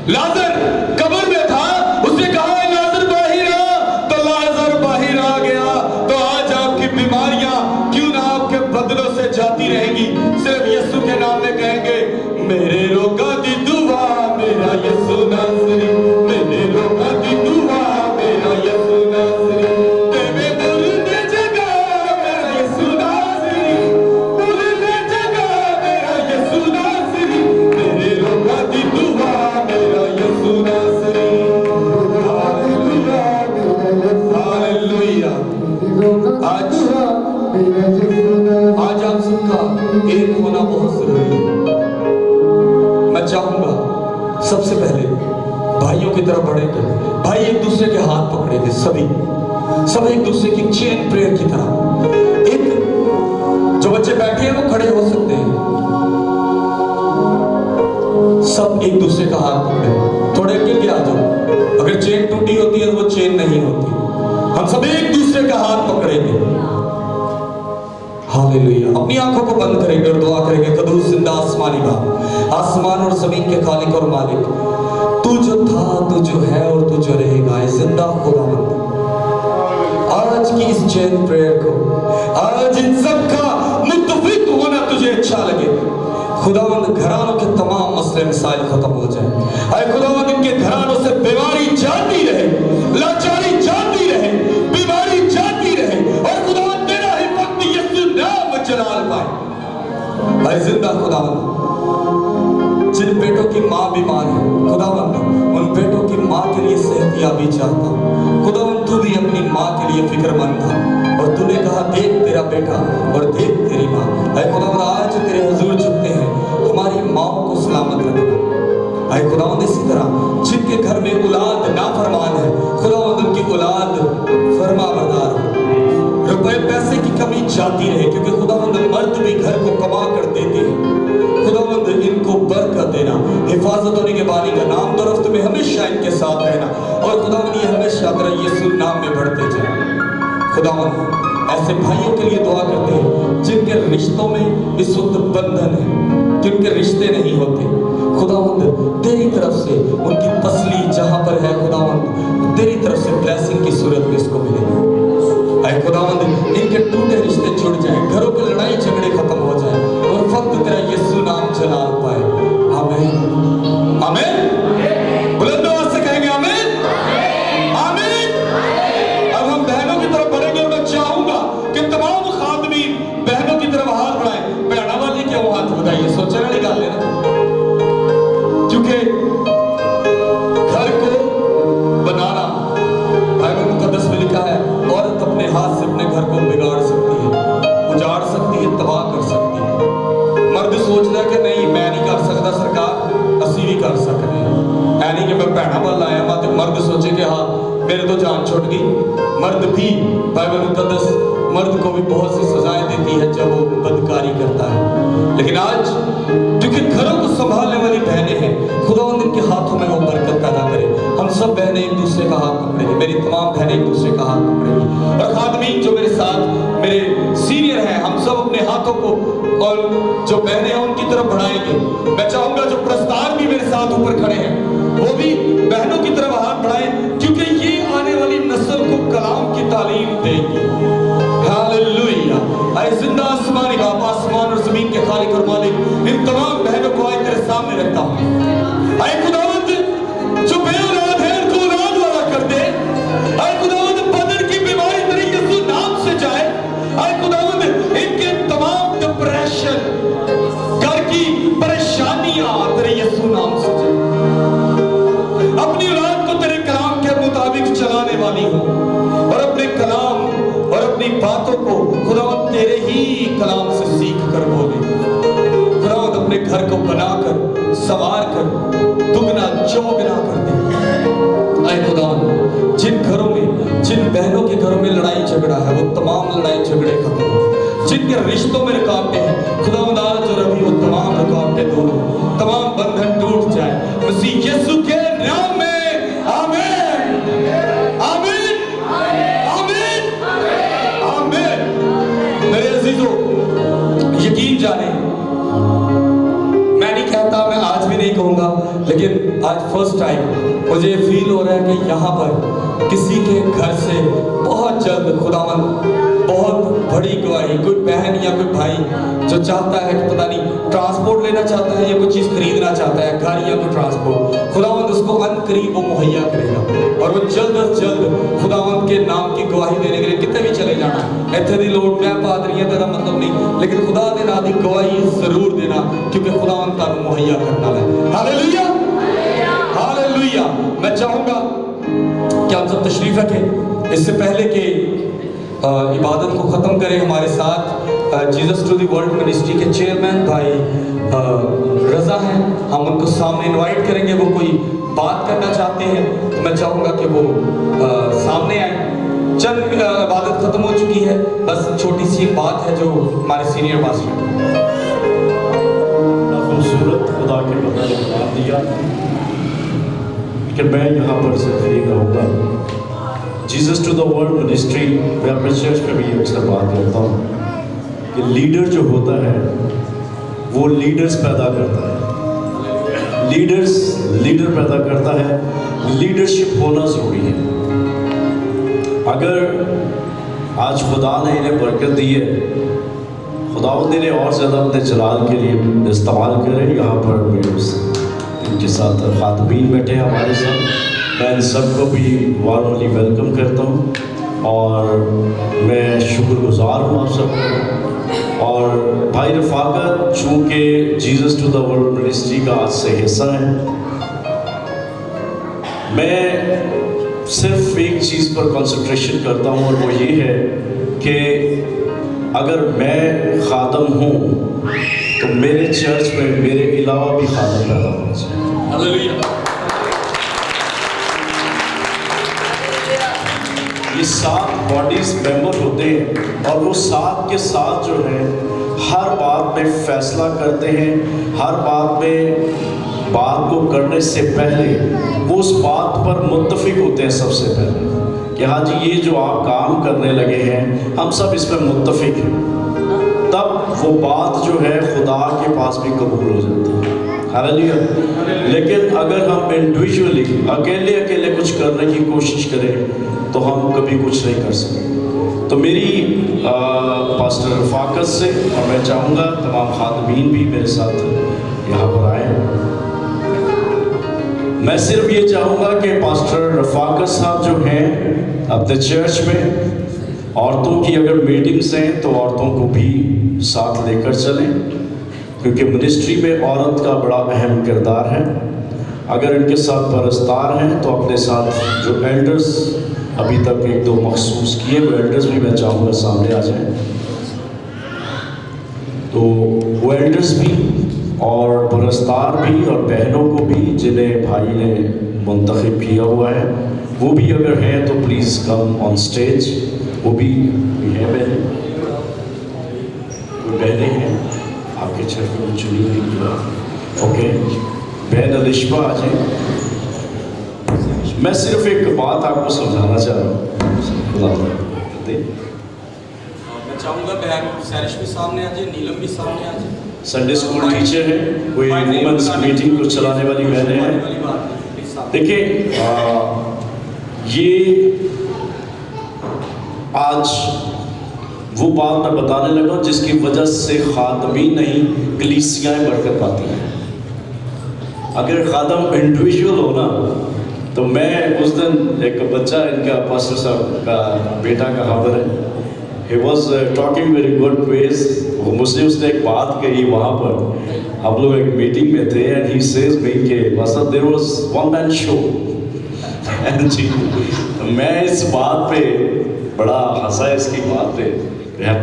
लाजर कब्र में था, उसने कहा है लाजर बाहर आ, तो लाजर बाहर आ गया। तो आज आपकी बीमारियां क्यों ना आपके बदलों से जाती रहेंगी, सिर्फ यीशु के नाम में कहेंगे मेरे रोगा दी दुआ मेरा यीशु नासरी, मेरे रोगा दी दुआ मेरा यीशु नासरी, तेरे मुर्दे जगा मेरा यीशु नासरी, मुर्दे जगा मेरा यीशु नासरी, मेरे रोगा दी दुआ मेरा यीशु नासरी। Hallelujah hallelujah. आज आप सबका एक होना बहुत जरूरी है। मैं चाहूंगा सबसे पहले भाइयों की तरफ बढ़ेंगे, भाई एक दूसरे के हाथ पकड़ेंगे, सब एक दूसरे की चेन प्रेयर की तरह। एक जो बच्चे बैठे हैं वो खड़े हो सकते हैं, सब एक दूसरे का हाथ पकड़े, थोड़े आगे आ जाओ। अगर चेन टूटी होती है तो वो चेन नहीं होती। हम सब एक दूसरे का हाथ पकड़ेंगे। हालेलुया। अपनी आंखों को बंद करेंगे और दुआ करेंगे। कदूस जिंदा आसमानी बाप, आसमान और जमीन के खालिक और मालिक, तू जो था, तू जो है और तू जो रहेगा, जिंदा खुदावंद, आज की इस चेन प्रेयर को, आज इन सब का मुत्तफिक होना तुझे अच्छा लगे। खुदावंद घरानों के तमाम मसले मसाइल खत्म हो जाए। आए खुदावंद इनके घरानों से बीमारी जाती रहे, लाचारी जाती रहे, बीमारी जाती रहे, और खुदावंद तेरा ही वक्त यीशु नाम जलाल पाए। आए जिंदा खुदावंद, जिन बेटों की माँ बीमार है खुदावंद, उन बेटों की माँ के लिए सेहतयाबी चाहता हूँ। खुदावंद तू भी अपनी माँ के लिए फिक्रमंद था, और तूने कहा देख तेरा बेटा और देख तेरी माँ। आए खुदावंद आज तेरे हुजूर झुकते हैं, हमारी माँओं को सलामत रखना। आए खुदावंद इसी तरह जिनके घर में औलाद नाफरमान है, खुदावंद उनकी औलाद फरमाबरदार हो। रुपए पैसे की कमी जाती रहे, क्योंकि खुदावंद मर्द भी घर को कमा कर देते हैं। खुदावंद इनको बरकत देना, हिफाजत होने के बानी का नाम दरफ्त में हमेशा इनके साथ रहना, और खुदावंद ये हमेशा तेरा यीशु नाम में बढ़ते जाए। खुदावंद ऐसे भाइयों के लिए दुआ करते हैं जिनके रिश्तों में इस वक्त बंधन है, जिनके रिश्ते नहीं होते। खुदावंद तेरी तरफ से उनकी तसली जहां पर है, खुदावंद तेरी तरफ से ब्लेसिंग की सूरत में इसको मिले। आए खुदावंद इनके टूटे रिश्ते जुड़ जाए, घरों के लड़ाई झगड़े खत्म हो जाए, और फक्त तेरा यीशु नाम जलाल पाए। आमीन आमीन। बुलंद आवाज से कहेंगे आमीन आमीन। अब हम बहनों की तरफ बढ़ेंगे, और मैं चाहूंगा कि तमाम खादमीन बहनों की तरफ हाथ बढ़ाएं। बहना वाली क्यों हाथ बढ़ाइए, सोचने वाली गल है ना, क्योंकि घर को बनाना बाइबल मुकद्दस में लिखा है, औरत अपने हाथ से अपने घर को बिगाड़ सकती है, उजाड़ सकती है, तबाह कर सकती है। मर्द सोचता कि नहीं मैं नहीं कर सकता, सरकार असी भी कर सकते हैं। ऐ नहीं कि मैं भैना वाल आया वा तो मर्द सोचे कि हाँ मेरे तो जान छुट गई। मर्द भी, बाइबल मुकद्दस मर्द को भी बहुत सी सजाएं देती है जब वो बदकारी करता है। लेकिन आज क्योंकि घरों को संभालने वाली बहनें हैं, खुदावंद इनके हाथों में वो बरकत पैदा करे। हम सब बहनें एक दूसरे का हाथ पकड़ेंगे, मेरी तमाम बहनें एक दूसरे का हाथ पकड़ेंगी, और खादमीन जो मेरे साथ मेरे सीनियर हैं, हम सब अपने हाथों को और जो बहनें हैं उनकी तरफ बढ़ाएंगे। मैं चाहूंगा जो प्रस्ताव भी मेरे साथ ऊपर खड़े हैं वो भी बहनों की तरफ हाथ बढ़ाएं, क्योंकि ये आने वाली नस्ल को कलाम की तालीम देगी। हालेलुया। आए जिंदा आसमानी बाप, आसमान और जमीन के खालिक और मालिक, इन तमाम बहनों को आज तेरे सामने रखता हूं। आए खुदावंद जो बेऔलाद है उनको औलाद वाला कर दे। आए खुदावंद बदन की बीमारी तेरे यीशु नाम से जाए। आए खुदावंद इनके तमाम डिप्रेशन, घर की परेशानियां तेरे यीशु नाम से जाए। अपनी बातों को खुदावंद तेरे ही कलाम से सीख कर बोले। खुदावंद अपने घर को बनाकर संवार कर दुगना चौगना कर दे। ऐ खुदावंद जिन घरों में, जिन बहनों के घरों में लड़ाई झगड़ा है, वो तमाम लड़ाई झगड़े खत्म हो। जिनके रिश्तों में रुकावटें हैं, खुदावंद आज और अभी वो तमाम रुकावटें दूर हो, तमाम बंधन टूट जाए मसीह यीशु के नाम में। आमीन, आमीन, आमीन, आमीन। मेरे अजीजों, यकीन जाने, मैं नहीं कहता, मैं आज भी नहीं कहूंगा, लेकिन आज फर्स्ट टाइम मुझे फील हो रहा है कि यहाँ पर किसी के घर से बहुत जल्द खुदावंद बहुत बड़ी गवाही, कोई बहन या कोई भाई जो चाहता है कि पता नहीं ट्रांसपोर्ट लेना चाहता है या कोई चीज़ खरीदना चाहता है, घर या कोई ट्रांसपोर्ट, खुदावंद उसको अनकरीब वो मुहैया करेगा और वो जल्द अज जल्द खुदावंद के नाम की गवाही देने के लिए कितने भी चले जाना। इतने दी लोड़ मैं पादरी है तेरा मतलब नहीं, लेकिन खुदा दे नाम की गवाही जरूर देना, क्योंकि खुदावंद तारू मुहैया करना है। Hallelujah, hallelujah. मैं चाहूँगा कि आप सब तशरीफ रखें। इससे पहले कि इबादत को ख़त्म करें, हमारे साथ Jesus to the world ministry के चेयरमैन भाई रज़ा हैं, हम उनको सामने इनवाइट करेंगे। वो कोई बात करना चाहते हैं तो मैं चाहूँगा कि वो सामने आए। चंद इबादत ख़त्म हो चुकी है, बस छोटी सी बात है जो हमारे सीनियर पास्टर खूबसूरत खुदा के बंदे ने बता दिया कि मैं यहाँ पर सिर्फ यही कहूँगा, Jesus to the world ministry, मैं अपने चर्च में भी अक्सर बात करता हूँ कि लीडर जो होता है वो लीडर्स पैदा करता है। लीडर पैदा करता है, लीडरशिप होना ज़रूरी है। अगर आज खुदा ने इन्हें बरकत दी है, खुदावंद इन्हें और ज़्यादा अपने जलाल के लिए इस्तेमाल करें। यहाँ पर मेरे इनके साथ खातमीन बैठे हैं हमारे साथ, मैं इन सबको भी वार्मली वेलकम करता हूँ और मैं शुक्रगुजार हूँ आप सबको। और भाई रफ़ाकत चूँकि Jesus to the world ministry का आज से हिस्सा है, मैं सिर्फ एक चीज़ पर कंसंट्रेशन करता हूँ और वो ये है कि अगर मैं खादम हूँ तो मेरे चर्च में मेरे अलावा भी खादम पैदा होना चाहिए। हालेलुया। ये 7 बॉडीज मेंबर होते हैं और वो 7 के साथ जो है हर बात में फैसला करते हैं। हर बात में बात को करने से पहले वो उस बात पर मुत्तफिक होते हैं सबसे पहले कि हाँ जी ये जो आप काम करने लगे हैं हम सब इस पर मुत्तफिक हैं। तब वो बात जो है खुदा के पास भी कबूल हो जाती है। हालेलुया। लेकिन अगर हम इंडिविजुअली अकेले कुछ करने की कोशिश करें तो हम कभी कुछ नहीं कर सकते। तो मेरी पास्टर रफ़ाकत से, और मैं चाहूँगा तमाम खातमीन भी मेरे साथ यहाँ पर आए। मैं सिर्फ ये चाहूँगा कि पास्टर रफ़ाकत साहब जो हैं अपने चर्च में औरतों की अगर मीटिंग्स हैं तो औरतों को भी साथ लेकर चलें, क्योंकि मिनिस्ट्री में औरत का बड़ा अहम किरदार है। अगर इनके साथ परस्तार हैं तो अपने साथ जो एल्डर्स अभी तक 1-2 मखसूस किए वो एल्डर्स भी मैं चाहूँगा सामने आ जाएं। तो वो एल्डर्स भी और परस्तार भी और बहनों को भी जिन्हें भाई ने मुंतखब किया हुआ है वो भी अगर हैं तो प्लीज़ कम ऑन स्टेज। वो भी हैं बहनें, वो बहनें हैं आपके चर्च में चुनी हुई। ओके, बहन अलिशबा आ जाए। मैं सिर्फ एक बात आपको समझाना चाह रहा हूँ। मैं चाहूँगा बहन सैरिश भी सामने आ जाए, नीलम भी सामने आ जाए। संडे स्कूल टीचर है, कोई वुमेन्स मीटिंग को चलाने वाली बहनें हैं। देखिए ये आज वो बात मैं बताने लगा जिसकी वजह से खादमी नहीं कलीसियाएं बरकत पाती हैं। अगर खादम इंडिविजुअल हो ना तो मैं उस दिन एक बच्चा इनका पास्टर साहब का बेटा का खबर है, he was talking very good ways। वो मुझसे उसने एक बात कही वहाँ पर, हम लोग एक मीटिंग में थे and he says me कि मतलब there was one man show। मैं इस बात पे بڑا ہنسا ہے اس کی بات پہ،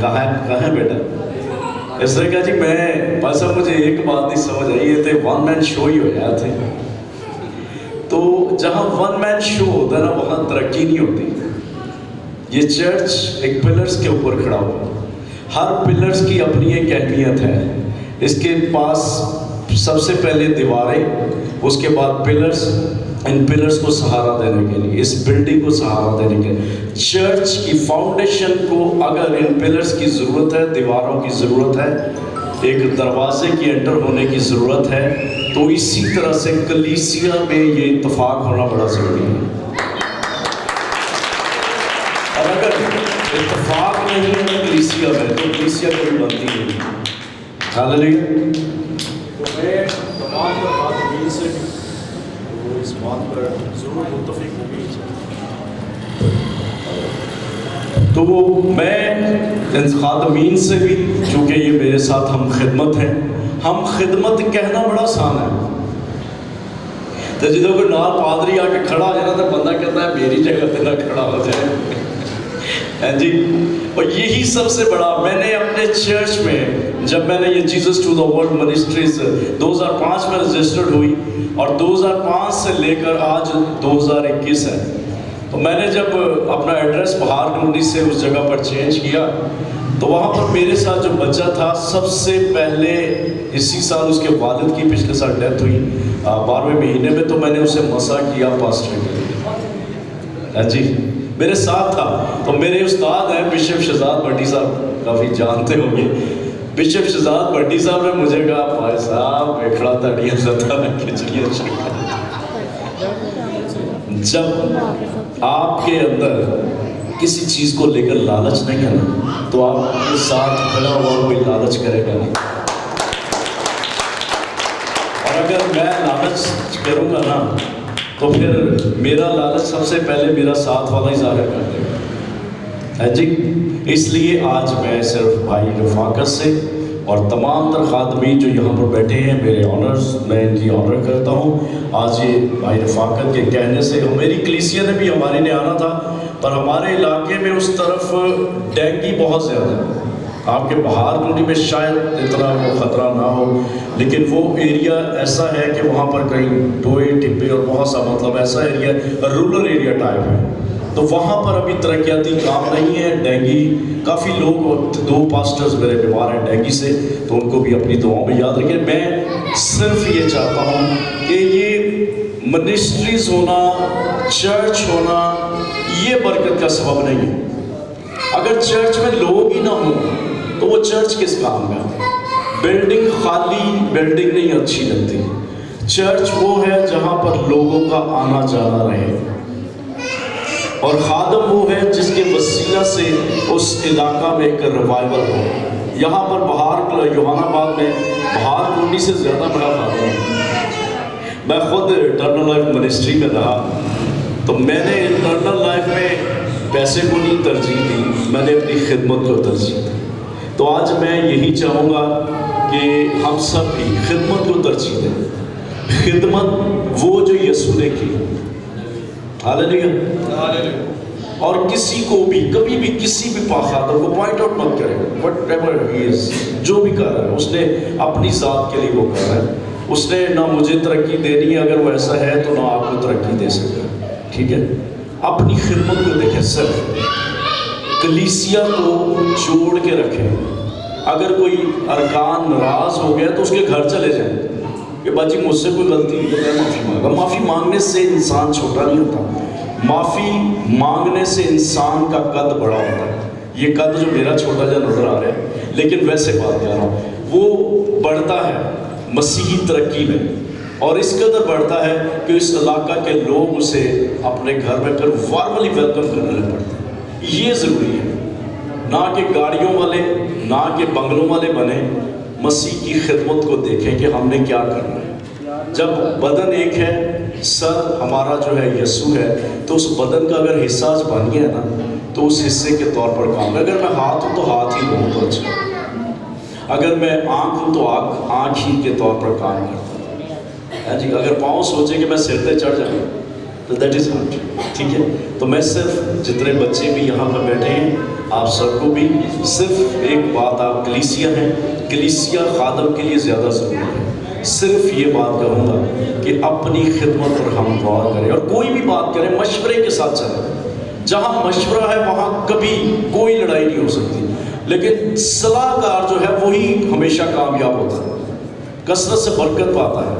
کہاں ہے بیٹا؟ اس نے کہا جی میں بس اب مجھے ایک بات نہیں سمجھ آئی، یہ تو ون مین شو ہی ہو جاتے تھے۔ تو جہاں ون مین شو ہوتا ہے نا وہاں ترقی نہیں ہوتی۔ یہ چرچ ایک پلرز کے اوپر کھڑا ہوا، ہر پلرز کی اپنی ایک اہمیت ہے۔ اس کے پاس سب سے پہلے دیواریں، اس کے بعد پلرز، ان پلرز کو سہارا دینے کے لیے، اس بلڈنگ کو سہارا دینے کے لیے، چرچ کی فاؤنڈیشن کو اگر ان پلرز کی ضرورت ہے، دیواروں کی ضرورت ہے، ایک دروازے کی انٹر ہونے کی ضرورت ہے، تو اسی طرح سے کلیسیا میں یہ اتفاق ہونا بڑا ضروری ہے۔ اور اگر اتفاق نہیں ہے کلیسیا میں تو کلیسیا کوئی بنتی نہیں۔ ہاللیلویا۔ تو میں تمام خاتمین سے بھی وہ اس بات پر ضرور متفق ہونی چاہیے۔ تو میں ان خاتمین سے بھی، چونکہ یہ میرے ساتھ ہم خدمت ہیں، ہم خدمت کہنا بڑا آسان ہے۔ تو جدو کوئی نال پادری آ کے کھڑا ہو جائے نا تو بندہ کہتا ہے میری جگہ پہ نہ کھڑا ہو جائے جی۔ اور یہی سب سے بڑا، میں نے اپنے چرچ میں جب میں نے یہ Jesus to the world ministries 2005 میں رجسٹرڈ ہوئی اور 2005 سے لے کر آج 2021 ہے، تو میں نے جب اپنا ایڈریس بہار کالونی سے اس جگہ پر چینج کیا تو وہاں پر میرے ساتھ جو بچہ تھا سب سے پہلے اسی سال اس کے والد کی پچھلے سال ڈیتھ ہوئی 12ویں مہینے میں، تو میں نے اسے مسا کیا پاسٹر کے لیے جی، میرے ساتھ تھا۔ تو میرے استاد ہیں بشپ شہزاد بھٹی صاحب، کافی جانتے ہوں گے۔ بشپ شہزاد بھٹی صاحب نے مجھے کہا بھائی صاحب میں کھڑا تھا ڈی ایس تھا میں کہ چلیے جب آپ کے اندر کسی چیز کو لے کر لالچ نہیں ہے نا تو آپ کے ساتھ کھڑا ہوا کوئی لالچ کرے گا نہیں۔ اور اگر میں لالچ کروں گا نا تو پھر میرا لالچ سب سے پہلے میرا ساتھ والا ہی ظاہر کر دے گا جی۔ اس لیے آج میں صرف بھائی رفاقت سے اور تمام تر خادمین جو یہاں پر بیٹھے ہیں میرے آنرز، میں ان کی آنر کرتا ہوں۔ آج یہ بھائی رفاقت کے کہنے سے میری کلیسیا نے بھی ہمارے نے آنا تھا، پر ہمارے علاقے میں اس طرف ڈینگی بہت زیادہ ہے۔ آپ کے بہار کالونی میں شاید اتنا وہ خطرہ نہ ہو، لیکن وہ ایریا ایسا ہے کہ وہاں پر کہیں ٹوئے ٹپے اور بہت سا مطلب ایسا ایریا رورل ایریا ٹائپ ہے، تو وہاں پر ابھی ترقیاتی کام نہیں ہے۔ ڈینگی کافی لوگ، 2 پاسٹرز میرے بیمار ہیں ڈینگی سے، تو ان کو بھی اپنی دعاؤں میں یاد رکھیں۔ میں صرف یہ چاہتا ہوں کہ یہ منسٹریز ہونا، چرچ ہونا، یہ برکت کا سبب نہیں ہے۔ اگر چرچ میں لوگ ہی نہ ہوں تو وہ چرچ کس کام کا؟ بلڈنگ خالی بلڈنگ نہیں اچھی لگتی۔ چرچ وہ ہے جہاں پر لوگوں کا آنا جانا رہے، اور خادم وہ ہے جس کے وسیلہ سے اس علاقہ میں ایک ریوائول ہو۔ یہاں پر بہار یوحنا آباد میں بہار کالونی سے زیادہ بڑا خادم ہوں۔ میں خود اٹرنل لائف منسٹری میں رہا، تو میں نے اٹرنل لائف میں پیسے کو نہیں ترجیح دی، میں نے اپنی خدمت کو ترجیح دی۔ تو آج میں یہی چاہوں گا کہ ہم سب بھی خدمت کو ترجیح دیں۔ خدمت وہ جو یسوع نے کی، ہاللیلویا، اور کسی کو بھی کبھی بھی کسی بھی خادم کو پوائنٹ آؤٹ مت کرے، وٹ ایور ہی از، جو بھی کر رہا ہے اس نے اپنی ذات کے لیے وہ کر رہا ہے۔ اس نے نہ مجھے ترقی دینی ہے، اگر وہ ایسا ہے تو نہ آپ کو ترقی دے سکتا ہے، ٹھیک ہے؟ اپنی خدمت کو دیکھیں، صرف کلیسیا کو جوڑ کے رکھیں۔ اگر کوئی ارکان ناراض ہو گیا تو اس کے گھر چلے جائیں کہ باجی مجھ سے کوئی غلطی ہے، میں معافی مانگا۔ معافی مانگنے سے انسان چھوٹا نہیں ہوتا، معافی مانگنے سے انسان کا قد بڑا ہوتا ہے۔ یہ قد جو میرا چھوٹا جا نظر آ رہا ہے، لیکن ویسے بات کر رہا ہوں، وہ بڑھتا ہے مسیحی ترقی میں، اور اس قدر بڑھتا ہے کہ اس علاقہ کے لوگ اسے اپنے گھر میں پھر وارملی ویلکم کرنے لگ پڑتے ہیں۔ یہ ضروری ہے، نہ کہ گاڑیوں والے، نہ کہ بنگلوں والے بنے، مسیح کی خدمت کو دیکھیں کہ ہم نے کیا کرنا ہے۔ جب بدن ایک ہے، سر ہمارا جو ہے یسوع ہے، تو اس بدن کا اگر حصہ بن گیا نا تو اس حصے کے طور پر کام ہے۔ اگر میں ہاتھ ہوں تو ہاتھ ہی ہوں تو اچھا، اگر میں آنکھ ہوں تو آنکھ ہی کے طور پر کام کرتا ہوں جی۔ اگر پاؤں سوچے کہ میں سر پہ چڑھ جاؤں تو دیٹ از ہارڈ. ٹھیک ہے, تو میں صرف جتنے بچے بھی یہاں پر بیٹھے ہیں آپ سب کو بھی صرف ایک بات, آپ کلیسیا ہیں, کلیسیا خادم کے لیے زیادہ ضروری ہے. صرف یہ بات کہوں گا کہ اپنی خدمت پر ہم غور کریں, اور کوئی بھی بات کریں مشورے کے ساتھ چلیں. جہاں مشورہ ہے وہاں کبھی کوئی لڑائی نہیں ہو سکتی, لیکن صلاح کار جو ہے وہی ہمیشہ کامیاب ہوتا ہے, کثرت سے برکت پاتا ہے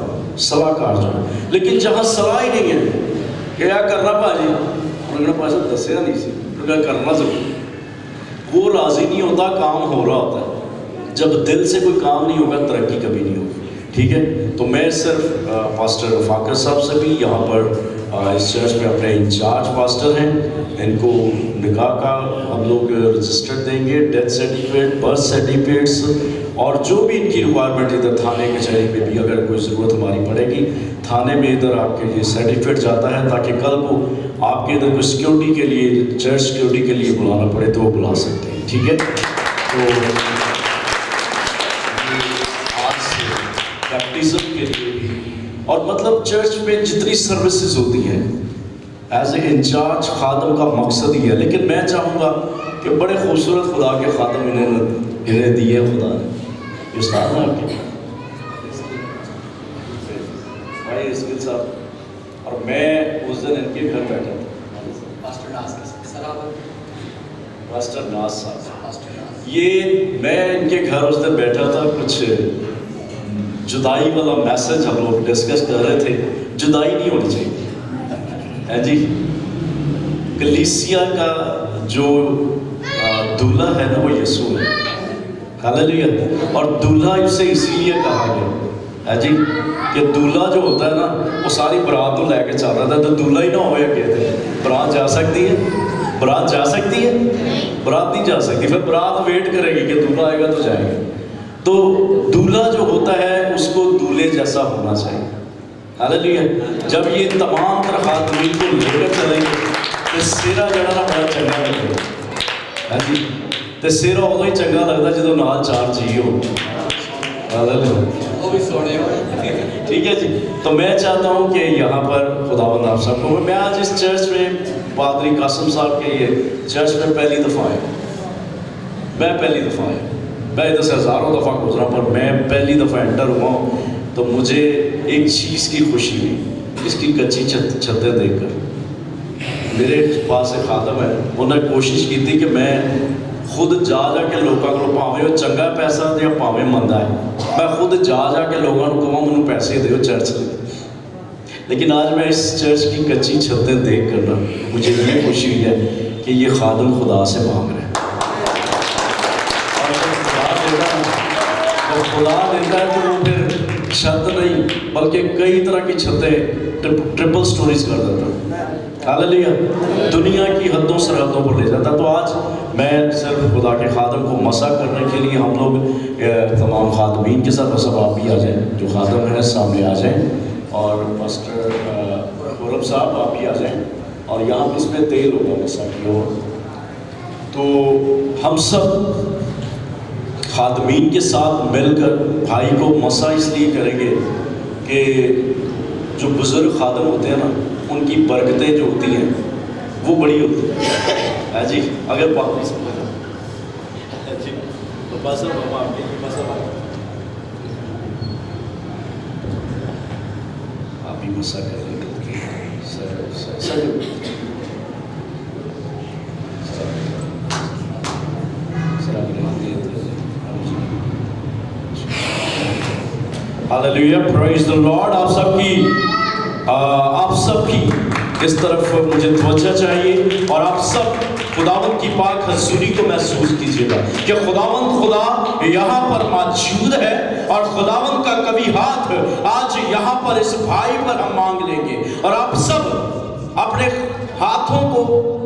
صلاح کار جو ہے. لیکن جہاں صلاح ہی نہیں ہے, کیا کرنا باجی, انہوں نے پاس دسیا نہیں سی, کیا کرنا ضرور, وہ راضی نہیں ہوتا, کام ہو رہا ہوتا ہے. جب دل سے کوئی کام نہیں ہوگا ترقی کبھی نہیں ہوگی. ٹھیک ہے, تو میں صرف پاسٹر فاقر صاحب سے بھی یہاں پر اس چرچ میں اپنے انچارج پاسٹر ہیں, ان کو نکاح کا ہم لوگ رجسٹر دیں گے, ڈیتھ سرٹیفکیٹ, برتھ سرٹیفکیٹس, اور جو بھی ان کی ریکوائرمنٹ ادھر تھانے کچہری میں بھی اگر کوئی ضرورت ہماری پڑے گی, تھانے میں ادھر آپ کے یہ سرٹیفکیٹ جاتا ہے تاکہ کل کو آپ کے ادھر کوئی سیکورٹی کے لیے, چرچ سیکورٹی کے لیے بلانا پڑے تو وہ بلا سکتے ہیں. ٹھیک ہے, تو آج سے بیپٹزم کے لیے بھی, اور مطلب چرچ میں جتنی سروسز ہوتی ہیں ایز اے انچارج خادم کا مقصد ہی ہے. لیکن میں چاہوں گا کہ بڑے خوبصورت خدا کے خادم انہیں دیے خدا نے. استاد ہیں آپ کے بھائی اسکل صاحب, اور میں اس دن ان کے گھر بیٹھا تھا, پاسٹر ناز صاحب. یہ میں ان کے گھر اس دن بیٹھا تھا, کچھ جدائی والا میسج ہم لوگ ڈسکس کر رہے تھے. جدائی نہیں ہونی چاہیے ہے جی. کلیسیا کا جو دولہا ہے نا وہ یسوع ہے, ہاللیلویا. اور دولہا اسے اسی لیے کہا گیا ہے جی کہ دولہا جو ہوتا ہے نا وہ ساری برات کو لے کے چل رہا تھا, تو دولہا ہی نہ ہوئے کہتے ہیں برات جا سکتی ہے, برات جا سکتی ہے, برات نہیں جا سکتی. پھر برات ویٹ کرے گی کہ دولہا آئے گا تو جائے گا. تو دولہا جو ہوتا ہے اس کو دولہے جیسا ہونا چاہیے. ہاللیلویا. جب یہ تمام تر خاتمین کو لے کر چلیں گے تو سیرا جڑا نا بڑا چنگا لگے گا جی. تو سیرا ادو ہی چنگا لگتا جدو نال چار جی ہو. وہ بھی سونے ہو. ٹھیک ہے جی. تو میں چاہتا ہوں کہ یہاں پر خداوند آپ سب کو, میں آج اس چرچ میں پادری قاسم صاحب کے یہ چرچ میں پہلی دفعہ آیا, میں پہلی دفعہ آیا, میں ادھر سے ہزاروں دفعہ گزرا پر میں پہلی دفعہ انٹر ہوا ہوں. تو مجھے ایک چیز کی خوشی ہوئی, اس کی کچی چھتیں دیکھ کر. میرے پاس ایک خادم ہے, انہوں نے کوشش کی تھی کہ میں خود جا کے لوگوں کو, پاویں وہ چنگا پیسہ دے پاویں مندا ہے, میں خود جا کے لوگوں کو کہوں مجھے پیسے دیو چرچ لے. لیکن آج میں اس چرچ کی کچی چھتیں دیکھ کر نا مجھے یہ خوشی ہوئی ہے کہ یہ خادم خدا سے مانگ رہے ہیں. اور خدا دیتا ہے تو وہ پھر چھت نہیں بلکہ کئی طرح کی چھتیں ٹرپل سٹوریز کر دیتا ہے. ہاللیلویا. دنیا کی حدوں سرحدوں پر لے جاتا. تو آج میں صرف خدا کے خادم کو مسا کرنے کے لیے ہم لوگ تمام خادمین کے ساتھ سب آپ بھی آ جائیں, جو خادم ہیں سامنے آ جائیں, اور پاسٹر خورم صاحب آپ بھی آ جائیں, اور یہاں پہ اس میں تیل ہوگا مسا کی اور. تو ہم سب خادمین کے ساتھ مل کر بھائی کو مسا اس لیے کریں گے کہ جو بزرگ خادم ہوتے ہیں نا ان کی برکتیں جو ہوتی ہیں وہ بڑی ہوتی ہیں جی. اگر آپ بھی مسا کر لیں ہاللیلویا. پریز دی لارڈ. آپ سب کی اس طرف مجھے توجہ چاہیے, اور آپ سب خداوند کی پاک حضوری کو محسوس کیجیے گا کہ خداوند خدا یہاں پر موجود ہے, اور خداوند کا کبھی ہاتھ آج یہاں پر اس بھائی پر ہم مانگ لیں گے. اور آپ سب اپنے ہاتھوں کو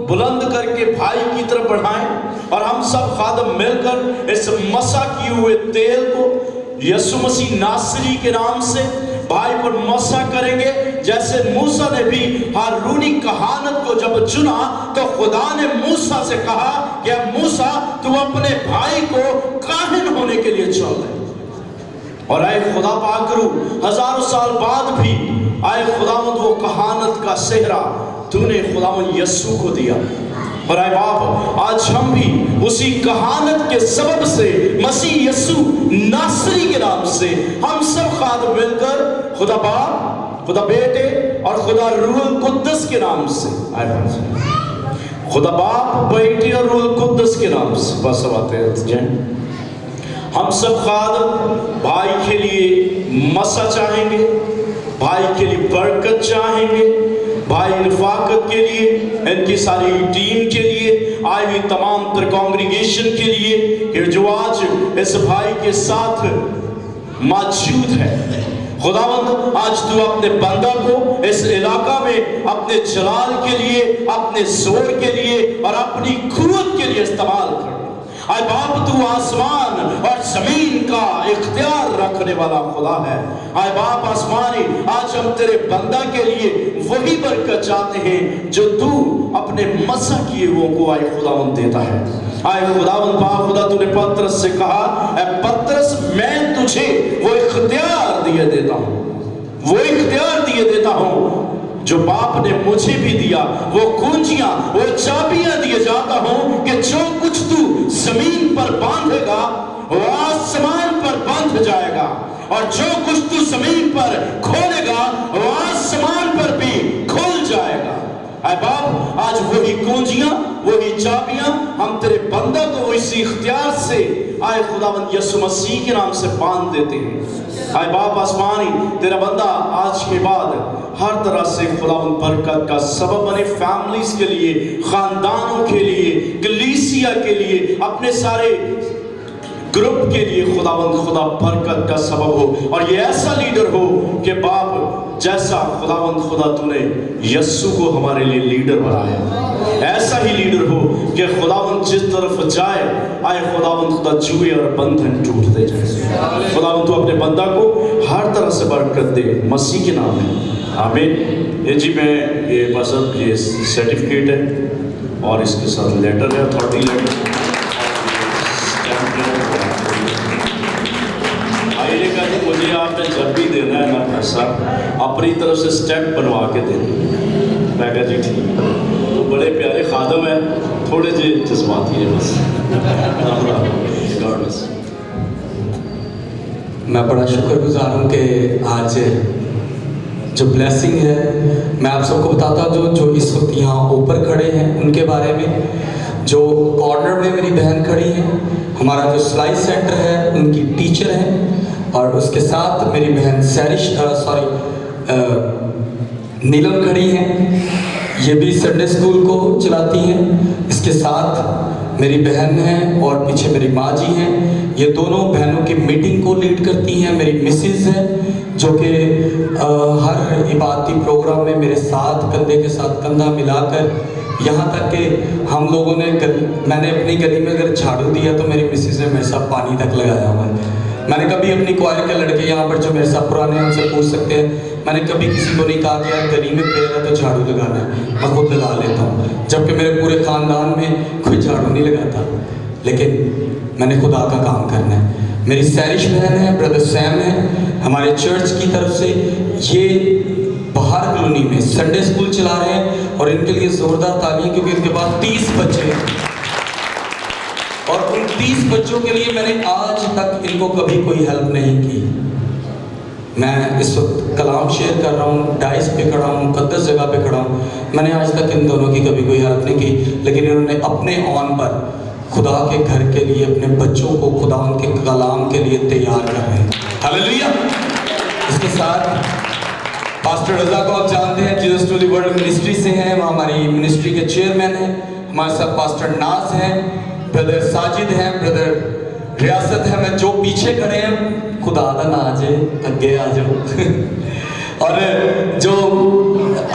بلند کر کے بھائی کی طرف بڑھائیں, اور ہم سب خادم مل کر اس مسا کیے ہوئے تیل کو یسوع مسیح ناصری کے نام سے بھائی پر مسا کریں گے. جیسے موسیٰ نے بھی ہارونی کہانت کو جب چنا تو خدا نے موسیٰ سے کہا کہ موسیٰ تو اپنے بھائی کو کاہن ہونے کے لیے چن لے. اور اے خدا پاک کرو ہزاروں سال بعد بھی आए खुदावंद वो कहानत का सेहरा तूने खुदावंद यीशु को दिया। और आए बाप आज हम भी उसी कहानत के सबब से मसीह यीशु नासरी के नाम से हम सब खादम मिलकर खुदा बाप, खुदा बेटे और खुदा रूहुल कुद्दस के नाम से आए बाप, खुदा बाप, बेटे और रूहुल कुद्दस के नाम से बस आते हैं। हम सब खादम भाई के लिए मसा चाहेंगे, भाई के लिए बरकत चाहेंगे, भाई रफाकत के लिए, इनकी सारी टीम के लिए, आई हुई तमाम तर कांग्रीगेशन के लिए कि जो आज इस भाई के साथ मौजूद है। खुदावंद आज तू अपने बंदा को इस इलाका में अपने जलाल के लिए, अपने जोर के लिए और अपनी कुव्वत के लिए इस्तेमाल कर। आए बाप तू आसमान और जमीन का इख्तियार रखने वाला खुदा है। आए बाप आसमानी आज हम तेरे बंदा के लिए वही बरकत चाहते हैं जो तू अपने मसा किए हुओं को आए खुदावंद देता है। आए खुदावंद बाप खुदा तूने पतरस से कहा, ऐ पतरस मैं तुझे वो इख्तियार दिए देता हूँ, वो इख्तियार दिए देता हूँ जो बाप ने मुझे भी दिया, वो कुंजियां, वो चाबियां दिए जाता हूं कि जो कुछ तू जमीन पर बांधेगा वो आसमान पर बंध जाएगा, और जो कुछ तू जमीन पर खोलेगा वो आसमान पर भी खुल जाएगा। ऐ बाप आज वही कुंजियां, वही चाबियां हम तेरे बंदा को वो इसी इख्तियार से आए खुदावंद यीशु मसीह के नाम से बांध देते हैं। आए बाप आसमानी तेरा बंदा आज के बाद हर तरह से खुदावंद बरकत का सबब बने, फैमिलीज के लिए, खानदानों के लिए, कलीसिया के लिए, अपने सारे ग्रुप के लिए खुदावंद खुदा बरकत का सबब हो। और ये ऐसा लीडर हो कि बाप जैसा खुदावंद खुदा तूने यस्सु को हमारे लिए लीडर बनाया, ऐसा ही लीडर हो कि खुदावंद जिस तरफ जाए आए खुदावंद खुदा जुए और बंधन टूटते जाए। खुदावंद तू अपने बंदा को हर तरह से बरकत दे मसीह के नाम में, आमीन। ये जी मैं ये बस अब ये सर्टिफिकेट है और इसके साथ लेटर है, अथॉरिटी लेटर। मुझे आपने जब भी देना है ना पैसा अपनी तरफ से स्टेप बनवा के देना। मैं कहा जी ठीक, तो बड़े प्यारे खादम है, थोड़े जे जज्बाती है बस। मैं बड़ा शुक्रगुजार हूँ कि आज जो ब्लेसिंग है मैं आप सबको बताता हूँ। जो इस वक्त यहाँ ऊपर खड़े हैं उनके बारे में, जो कॉर्नर में मेरी बहन खड़ी है, हमारा जो सिलाई सेंटर है उनकी टीचर है, और उसके साथ मेरी बहन नीलम खड़ी हैं, ये भी संडे स्कूल को चलाती हैं। इसके साथ मेरी बहन है और पीछे मेरी माँ जी हैं, ये दोनों बहनों की मीटिंग को लीड करती हैं। मेरी मिसेज है जो कि हर इबादती प्रोग्राम में मेरे साथ कंधे के साथ कंधा मिलाकर, यहाँ तक कि हम लोगों ने मैंने अपनी गली में अगर झाड़ू दिया तो मेरी मिसेज ने मेरे साथ पानी तक लगाया हुआ है। मैंने कभी अपनी क्वायर के लड़के यहाँ पर जो मेरे साथ पुराने हैं उनसे पूछ सकते हैं, मैंने कभी किसी को नहीं कहा कि यार गली में प्रेयर है तो झाड़ू लगाना है, मैं खुद लगा लेता हूँ, जबकि मेरे पूरे ख़ानदान में कोई झाड़ू नहीं लगाता, लेकिन मैंने खुदा का काम करना है। मेरी सैरिश बहन है, ब्रदर सैम है, हमारे चर्च की तरफ से, ये बाहर कॉलोनी में संडे स्कूल चला रहे हैं, और इनके लिए ज़ोरदार तालियां क्योंकि इनके पास 30 बच्चे हैं, और उन 30 बच्चों के लिए मैंने आज तक इनको कभी कोई हेल्प नहीं की। मैं इस वक्त कलाम शेयर कर रहा हूँ, डाइस पे खड़ा हूँ, मुकद्दस जगह पे खड़ा हूँ, मैंने आज तक इन दोनों की कभी कोई हेल्प नहीं की, लेकिन इन्होंने अपने ऑन पर खुदा के घर के लिए अपने बच्चों को खुदा उनके कलाम के लिए तैयार कर रहे हैं। हालेलुया। इसके साथ पास्टर रजा को आप जानते हैं, Jesus to the world ministry से हैं, वो हमारी मिनिस्ट्री के चेयरमैन हैं। हमारे साथ पास्टर नाज हैं, ब्रदर साजिद हैं, ब्रदर रियासत है, मैं जो पीछे खड़े हैं खुदा दा ना आ जाए, अगे आ जाओ। और जो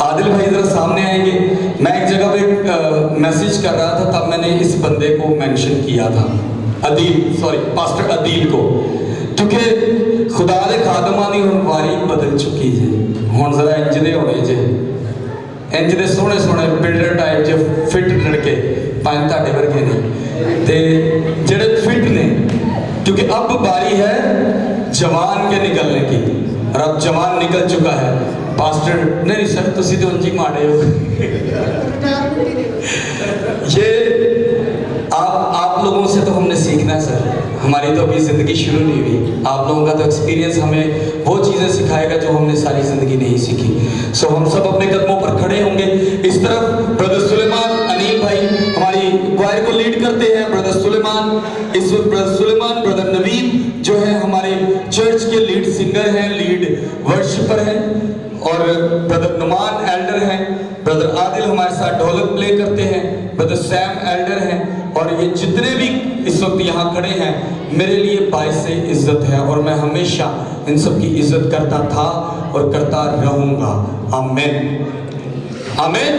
आदिल भाई जरा सामने आएंगे, मैं एक जगह पे मैसेज कर रहा था, तब मैंने इस बंदे को मेंशन किया था, पास्टर अदील को, क्योंकि खुदा दे खादमां दी हुण वारी बदल चुकी है। हुण जरा इंज दे होने जे, इंज दे सोहणे सोहणे बिल्डर टाइप जे फिट लड़के, भावें तुहाडे वर्गे नहीं, ते जेड़े फिट ने, क्योंकि अब बारी है जवान के निकलने की, और अब जवान निकल चुका है। पास्टर नहीं सर तुसी तो अंजी मारे हो ये आप लोगों से तो हमने सीखना है सर, हमारी तो अभी ज़िंदगी शुरू नहीं हुई, आप लोगों का तो एक्सपीरियंस हमें वो चीज़ें सिखाएगा जो हमने सारी ज़िंदगी नहीं सीखी। सो हम सब अपने कदमों पर खड़े होंगे। इस तरफ ब्रदर सुलेमान अनिल भाई हमारी क्वायर को लीड करते हैं, ब्रदर सुलेमान, इस वक्त ब्रदर सुलेमान, ब्रदर नवीन जो है हमारे चर्च के लीड सिंगर हैं, लीड वर्शिपर हैं, और ब्रदर नुमान एल्डर हैं, ब्रदर आदिल हमारे साथ ढोलक प्ले करते हैं, ब्रदर सैम एल्डर हैं, और ये जितने भी इस वक्त यहाँ खड़े हैं मेरे लिए बाइस इज्जत है और मैं हमेशा इन सब की इज्जत करता था और करता रहूँगा। आमीन आमीन।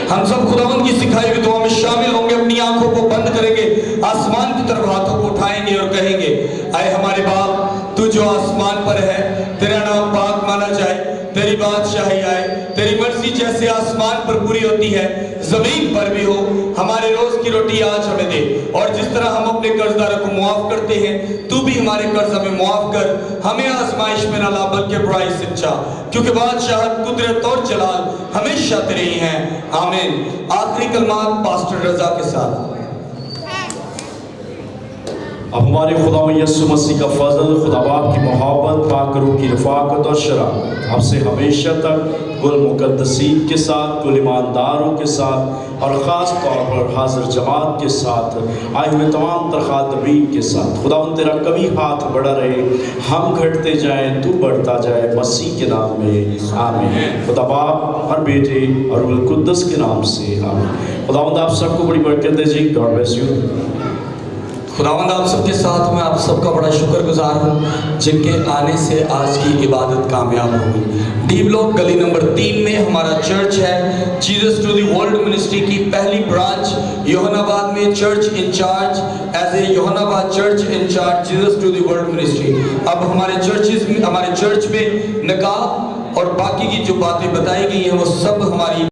हम सब खुदावंद की सिखाई हुई दुआ में शामिल होंगे, अपनी आंखों को बंद करेंगे, आसमान की तरफ हाथों को उठाएंगे और कहेंगे, आए हमारे बाप तू जो आसमान पर है, तेरा नाम पाक माना जाए, तेरी बादशाही आए, तेरी मर्जी जैसे आसमान पर पूरी होती है जमीन पर भी हो। हमारे रोज की रोटी आज हमें दे, और जिस तरह हम अपने कर्जदारों को मुआफ करते हैं तू भी हमारे कर्ज हमें मुआफ कर, हमें आजमाइश में ना ला बल्कि बुराई से बचा, क्योंकि बादशाहत, कुदरत और जलाल हमेशा तेरे ही हैं। आमीन। आखिरी कलमात पास्टर रजा के साथ। अब हमारे खुदा यीशु मसीह का फजल, खुदा बाप की मोहब्बत, पाक रूह की रफ़ाकत और शराफत हमसे हमेशा तक कुल मुक़द्दसीन के साथ, कुल ईमानदारों के साथ और ख़ास तौर पर हाजिर जमात के साथ, आए हुए तमाम तरख़ातबीन के साथ खुदा तेरा कभी हाथ बढ़ा रहे, हम घटते जाएं तू बढ़ता जाए, मसीह के नाम में आमीन। खुदा बाप और बेटे और रूह कुद्दस के नाम से आमीन। खुदावंद आप सबको बड़ी बरकत दे जी। God bless you. खुदावंद आप सबके साथ मैं आप सबका बड़ा शुक्रगुजार हूँ जिनके आने से आज की इबादत कामयाब हो गई। डी ब्लॉक गली नंबर 3 में हमारा चर्च है। Jesus to the world ministry की पहली ब्रांच योहानाबाद में church incharge as a Youhanabad church incharge Jesus to the world ministry. अब हमारे चर्च में निकाह और बाकी की जो बातें बताई गई हैं वो सब हमारी